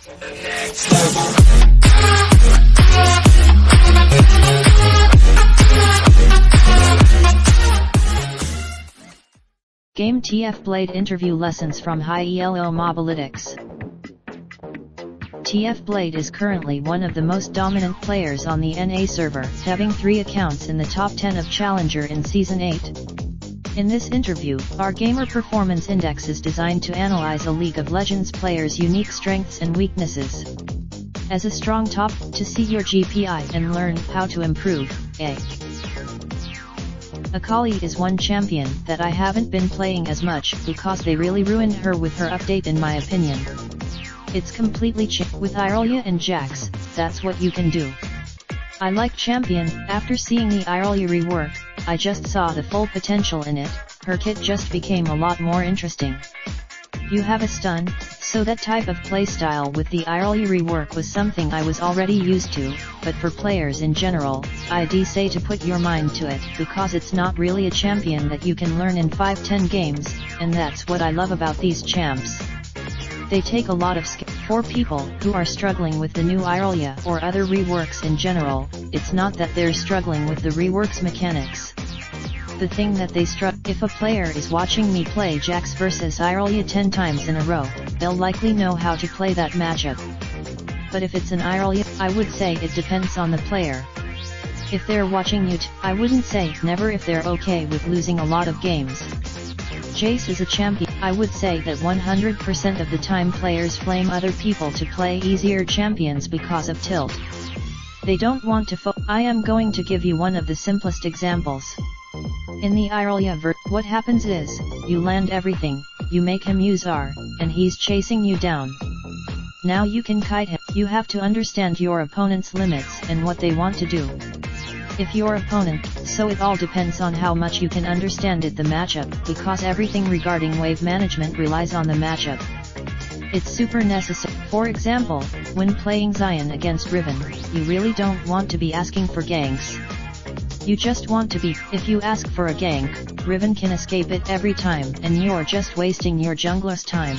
Game TF Blade interview lessons from High ELO Mobalytics. TF Blade is currently one of the most dominant players on the NA server, having 3 accounts in the top 10 of Challenger in Season 8. In this interview, our Gamer Performance Index is designed to analyze a League of Legends player's unique strengths and weaknesses. As a strong top, to see your GPI and learn how to improve. Akali is one champion that I haven't been playing as much because they really ruined her with her update in my opinion. It's completely with Irelia and Jax, that's what you can do. I like champion. After seeing the Irelia rework, I just saw the full potential in it. Her kit just became a lot more interesting. You have a stun, so that type of playstyle with the Irelia rework was something I was already used to, but for players in general, I'd say to put your mind to it because it's not really a champion that you can learn in 5-10 games, and that's what I love about these champs. They take a lot of skill. For people who are struggling with the new Irelia or other reworks in general, it's not that they're struggling with the reworks mechanics. The thing that they struggle. If a player is watching me play Jax versus Irelia 10 times in a row, they'll likely know how to play that matchup. But if it's an Irelia, I would say it depends on the player. If they're watching you, I wouldn't say never if they're okay with losing a lot of games. Jace is a champion. I would say that 100% of the time players flame other people to play easier champions because of tilt. They don't want to I am going to give you one of the simplest examples. In the Irelia what happens is, you land everything, you make him use R, and he's chasing you down. Now you can kite him. You have to understand your opponent's limits and what they want to do. If your opponent, so it all depends on how much you can understand the matchup, because everything regarding wave management relies on the matchup. It's super necessary. For example, when playing Zion against Riven, you really don't want to be asking for ganks. You just want to be. If you ask for a gank, Riven can escape it every time and you're just wasting your jungler's time.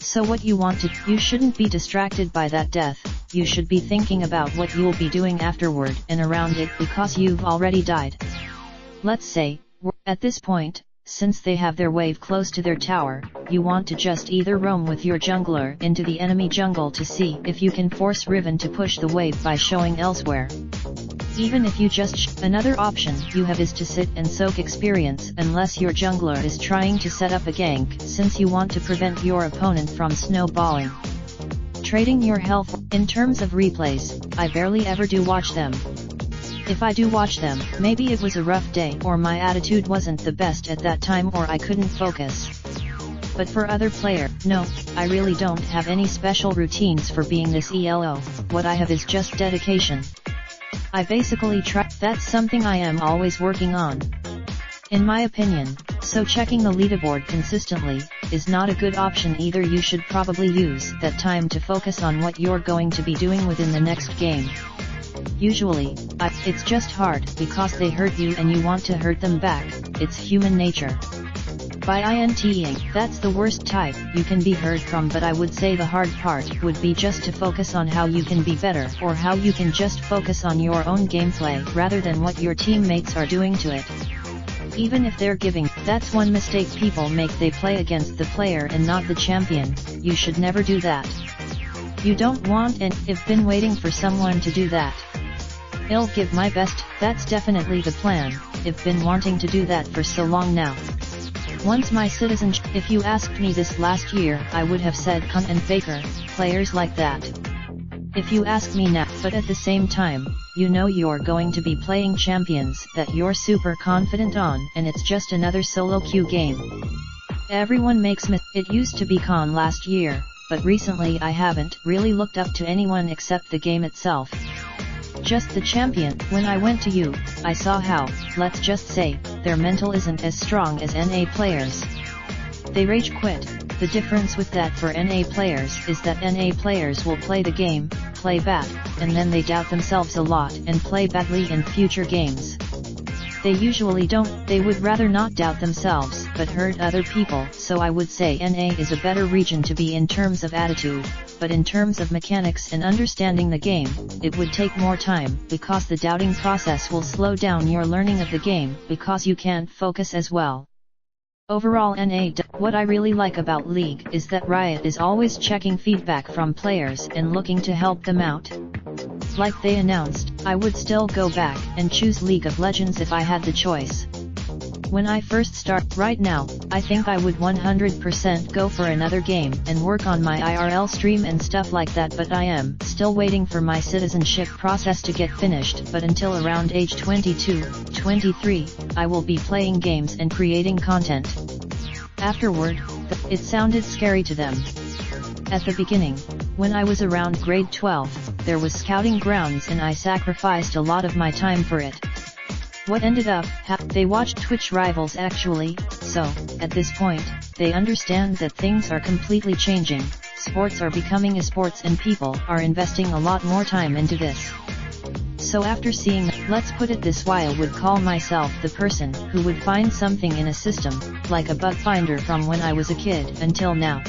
So what you want to, you shouldn't be distracted by that death. You should be thinking about what you'll be doing afterward and around it because you've already died. Let's say, at this point, since they have their wave close to their tower, you want to just either roam with your jungler into the enemy jungle to see if you can force Riven to push the wave by showing elsewhere. Even if you just another option you have is to sit and soak experience unless your jungler is trying to set up a gank, since you want to prevent your opponent from snowballing. Trading your health. In terms of replays, I barely ever do watch them. If I do watch them, maybe it was a rough day or my attitude wasn't the best at that time or I couldn't focus. But for other player, no, I really don't have any special routines for being this ELO. What I have is just dedication. I basically try. That's something I am always working on, in my opinion, so checking the leaderboard consistently is not a good option either. You should probably use that time to focus on what you're going to be doing within the next game. Usually, it's just hard because they hurt you and you want to hurt them back. It's human nature. By INTing, that's the worst type you can be hurt from, but I would say the hard part would be just to focus on how you can be better or how you can just focus on your own gameplay rather than what your teammates are doing to it. Even if they're giving, that's one mistake people make. They play against the player and not the champion. You should never do that. You don't want and I've been waiting for someone to do that. I'll give my best, that's definitely the plan. I've been wanting to do that for so long now. Once my citizenship, if you asked me this last year, I would have said Kun and Faker, players like that. If you ask me now, but at the same time, you know you're going to be playing champions that you're super confident on and it's just another solo queue game. Everyone makes it used to be Khan last year, but recently I haven't really looked up to anyone except the game itself. Just the champion. When I went to you, I saw how, let's just say, their mental isn't as strong as NA players. They rage quit. The difference with that for NA players is that NA players will play the game, play bad, and then they doubt themselves a lot and play badly in future games. They usually don't. They would rather not doubt themselves but hurt other people, so I would say NA is a better region to be in terms of attitude. but in terms of mechanics and understanding the game, it would take more time, because the doubting process will slow down your learning of the game, because you can't focus as well. Overall what I really like about League is that Riot is always checking feedback from players and looking to help them out. Like they announced, I would still go back and choose League of Legends if I had the choice. When I first start, right now, I think I would 100% go for another game and work on my IRL stream and stuff like that, but I am still waiting for my citizenship process to get finished, but until around age 22, 23, I will be playing games and creating content. Afterward, it sounded scary to them. At the beginning, when I was around grade 12, there was scouting grounds and I sacrificed a lot of my time for it. What ended up, they watched Twitch Rivals actually, so, at this point, they understand that things are completely changing, sports are becoming esports and people are investing a lot more time into this. So after seeing, let's put it this way, I would call myself the person who would find something in a system, like a bug finder from when I was a kid until now.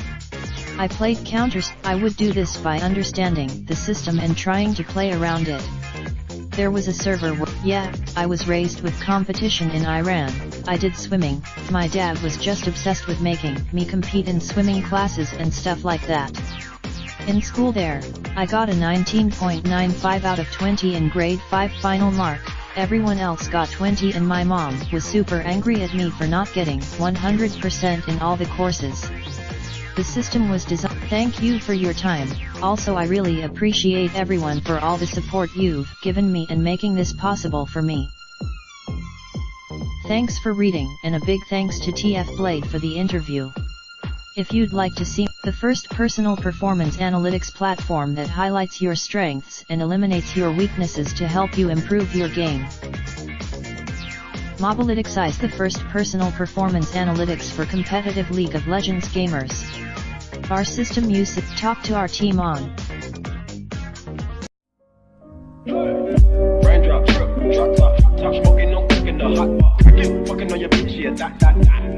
I played counters, I would do this by understanding the system and trying to play around it. There was a server where, I was raised with competition in Iran, I did swimming, my dad was just obsessed with making me compete in swimming classes and stuff like that. In school there, I got a 19.95 out of 20 in grade 5 final mark, everyone else got 20 and my mom was super angry at me for not getting 100% in all the courses. The system was designed. Thank you for your time. Also, I really appreciate everyone for all the support you've given me and making this possible for me. Thanks for reading, and a big thanks to TF Blade for the interview. If you'd like to see the first personal performance analytics platform that highlights your strengths and eliminates your weaknesses to help you improve your game. Mobalytics is the first personal performance analytics for competitive League of Legends gamers. Our system uses talk to our team on. Raindrop, drip, drop top, top smoking, no cooking the hot bar. I get fucking on your bitch, yeah, that.